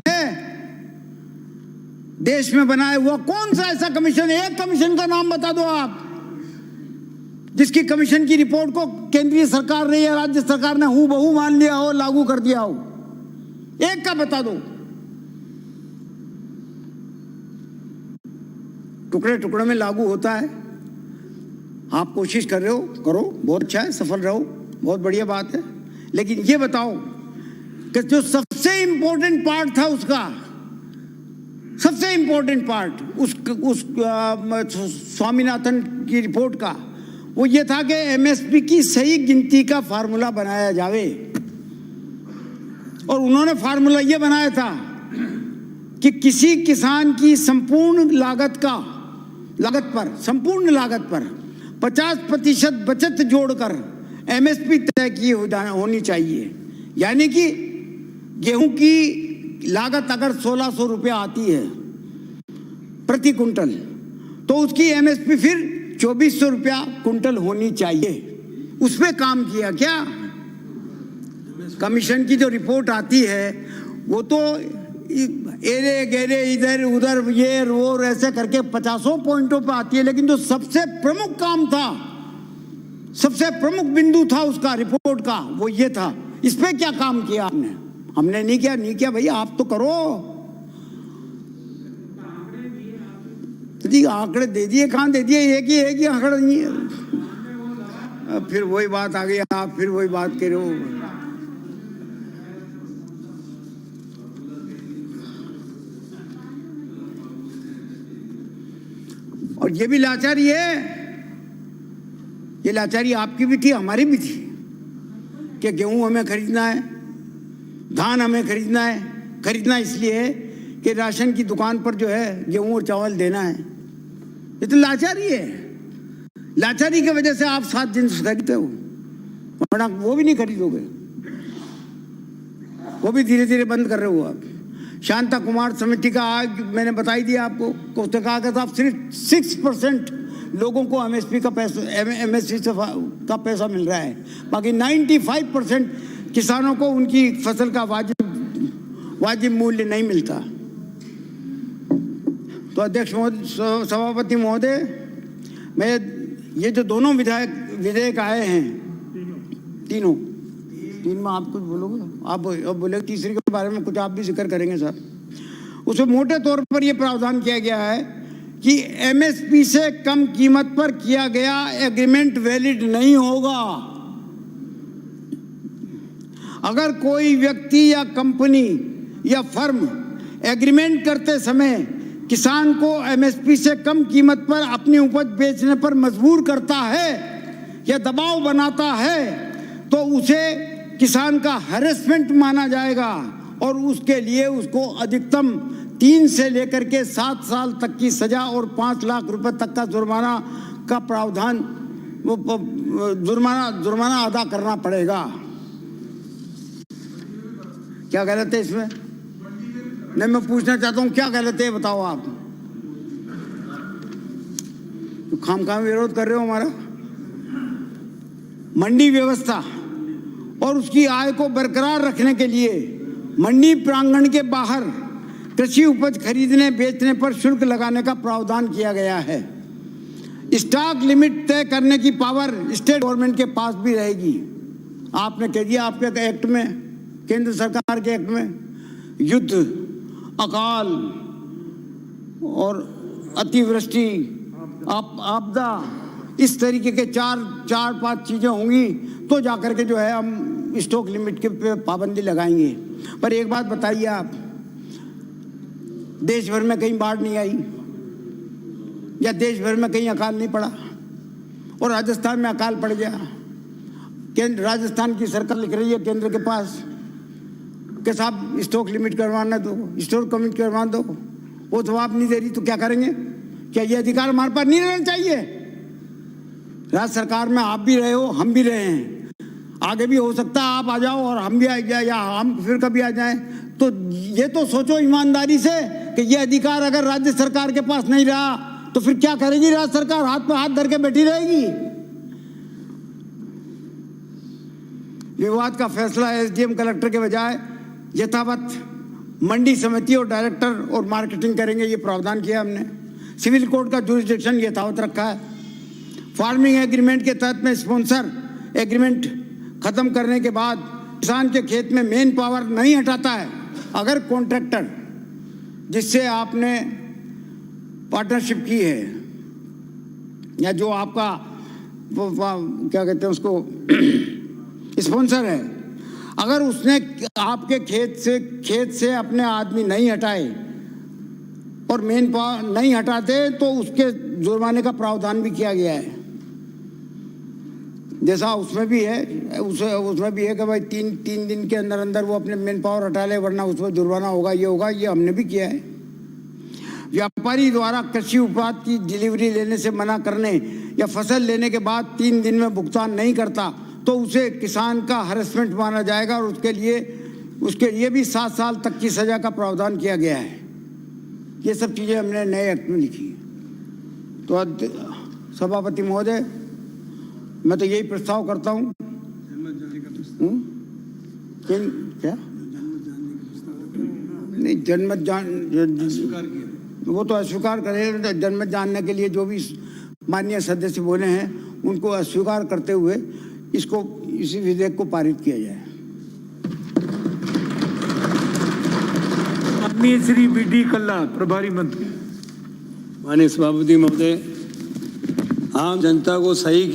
देश में बनाया हुआ कौन सा ऐसा कमीशन है? एक कमीशन का नाम बता दो आप, जिसकी कमीशन की रिपोर्ट को केंद्रीय सरकार ने या राज्य सरकार ने हूबहू मान लिया हो, लागू कर दिया हो। एक का बता दो। टुकड़े टुकड़े में लागू होता है। आप कोशिश कर रहे हो, करो, बहुत अच्छा है, सफल रहो, बहुत बढ़िया बात है। लेकिन ये बताओ कि जो सबसे इंपॉर्टेंट पार्ट था उसका, सबसे इंपॉर्टेंट पार्ट उस स्वामीनाथन की रिपोर्ट का, वो ये था कि एमएसपी की सही गिनती का फार्मूला बनाया जावे। और उन्होंने फार्मूला ये बनाया था कि किसी किसान की संपूर्ण लागत पर 50% बचत जोड़कर एमएसपी तय की होनी चाहिए। यानी कि गेहूं की लागत अगर 1600 रुपया आती है प्रति कुंटल, तो उसकी एमएसपी फिर 2400 रुपया कुंटल होनी चाहिए। उस पे काम किया क्या? कमीशन की जो रिपोर्ट आती है वो तो एरे गेरे इधर उधर ये वो ऐसे करके 50 पॉइंटों पे आती है, लेकिन जो सबसे प्रमुख काम था, सबसे प्रमुख बिंदु था उसका रिपोर्ट का, वो ये था। इस पे क्या काम किया आपने? हमने नहीं किया भैया, आप तो करो जी। आंकड़े दे दिए, कहाँ दे दिए? एक ही आंकड़ा नहीं है। फिर वही बात आ गई, आप फिर वही बात कर रहे हो। और ये भी लाचारी है, ये लाचारी आपकी भी थी, हमारी भी थी, कि गेहूं हमें खरीदना है, धान हमें खरीदना है। खरीदना इसलिए है कि राशन की दुकान पर जो है गेहूं और चावल देना है। ये तो लाचारी है। लाचारी की वजह से आप 7 दिन से खरीदते हो, वरना वो भी नहीं खरीदोगे, वो भी धीरे धीरे बंद कर रहे हो आप। शांता कुमार समिति का आज मैंने बताई दिया आपको, उसने कहा कि साहब सिर्फ 6% लोगों को एमएसपी का पैसा, एमएसपी का पैसा मिल रहा है, बाकी 95% किसानों को उनकी फसल का वाजिब मूल्य नहीं मिलता। तो अध्यक्ष महोदय, सभापति महोदय, मैं ये जो दोनों विधेयक आए हैं, तीन में आप कुछ बोलोगे? आप बोलेगे तीसरे के बारे में कुछ आप भी जिक्र करेंगे सर। उसमें मोटे तौर पर यह प्रावधान किया गया है कि एमएसपी से कम कीमत पर किया गया एग्रीमेंट वैलिड नहीं होगा। अगर कोई व्यक्ति या कंपनी या फर्म एग्रीमेंट करते समय किसान को एमएसपी से कम कीमत पर अपनी उपज बेचने पर मजबूर करता है या दबाव बनाता है, तो उसे किसान का हैरेसमेंट माना जाएगा और उसके लिए उसको अधिकतम 3 से लेकर के 7 साल तक की सजा और 5 लाख रुपए तक का जुर्माना का प्रावधान, जुर्माना अदा करना पड़ेगा। क्या गलत है इसमें? नहीं, मैं पूछना चाहता हूं क्या गलत है, बताओ आप। तो खामखा विरोध कर रहे हो हमारा। मंडी व्यवस्था और उसकी आय को बरकरार रखने के लिए मंडी प्रांगण के बाहर कृषि उपज खरीदने बेचने पर शुल्क लगाने का प्रावधान किया गया है। स्टॉक लिमिट तय करने की पावर स्टेट गवर्नमेंट के पास भी रहेगी। आपने कह दिया आपके एक्ट में, केंद्र सरकार के एक्ट में, युद्ध, अकाल और अतिवृष्टि, आपदा, इस तरीके के 4-5 चीजें होंगी तो जाकर के जो है हम स्टॉक लिमिट के पे पाबंदी लगाएंगे। पर एक बात बताइए आप, देश भर में कहीं बाढ़ नहीं आई या देश भर में कहीं अकाल नहीं पड़ा और राजस्थान में अकाल पड़ गया। केंद्र, राजस्थान की सरकार लिख रही है केंद्र के पास कि साहब स्टॉक लिमिट करवाना दो, स्टॉक लिमिट करवा दो, वो जवाब नहीं दे रही, तो क्या करेंगे? क्या ये अधिकार हमारे पास नहीं रहना चाहिए? राज्य सरकार में आप भी रहे हो, हम भी रहे हैं, आगे भी हो सकता है आप आ जाओ और हम भी आ जाए या हम फिर कभी आ जाएं। तो ये तो सोचो ईमानदारी से कि ये अधिकार अगर राज्य सरकार के पास नहीं रहा तो फिर क्या करेगी राज्य सरकार? हाथ पे हाथ धर के बैठी रहेगी? विवाद का फैसला एसडीएम कलेक्टर के बजाय यथावत मंडी समिति और डायरेक्टर और मार्केटिंग करेंगे, ये प्रावधान किया हमने। सिविल कोड का जुरिस्डिक्शन यथावत रखा है। फार्मिंग एग्रीमेंट के तहत में स्पॉन्सर एग्रीमेंट खत्म करने के बाद किसान के खेत में मेन पावर नहीं हटाता है, अगर कॉन्ट्रैक्टर जिससे आपने पार्टनरशिप की है या जो आपका क्या कहते हैं उसको स्पॉन्सर है, अगर उसने आपके खेत से अपने आदमी नहीं हटाए और मेन पावर नहीं हटाते तो उसके जुर्माने का प्रावधान भी किया गया है। जैसा उसमें भी है, उसमें भी है कि भाई तीन दिन के अंदर अंदर वो अपने मेन पावर हटा ले, वरना उसमें जुर्माना होगा, ये होगा, ये हमने भी किया है। व्यापारी द्वारा कृषि उत्पाद की डिलीवरी लेने से मना करने या फसल लेने के बाद 3 दिन में भुगतान नहीं करता तो उसे किसान का हरेसमेंट माना जाएगा और उसके लिए भी 7 साल तक की सजा का प्रावधान किया गया है। ये सब चीज़ें हमने नए एक्ट में लिखी। तो सभापति महोदय, मैं तो यही प्रस्ताव करता हूँ। क्या नहीं, वो तो अस्वीकार करे। जन्मत जानने के लिए जो भी माननीय सदस्य बोले हैं उनको अस्वीकार करते हुए इसी विधेयक को पारित किया जाए। माननीय श्री बी.डी. कल्ला, प्रभारी मंत्री। माननीय सभापति महोदय, आम जनता को सही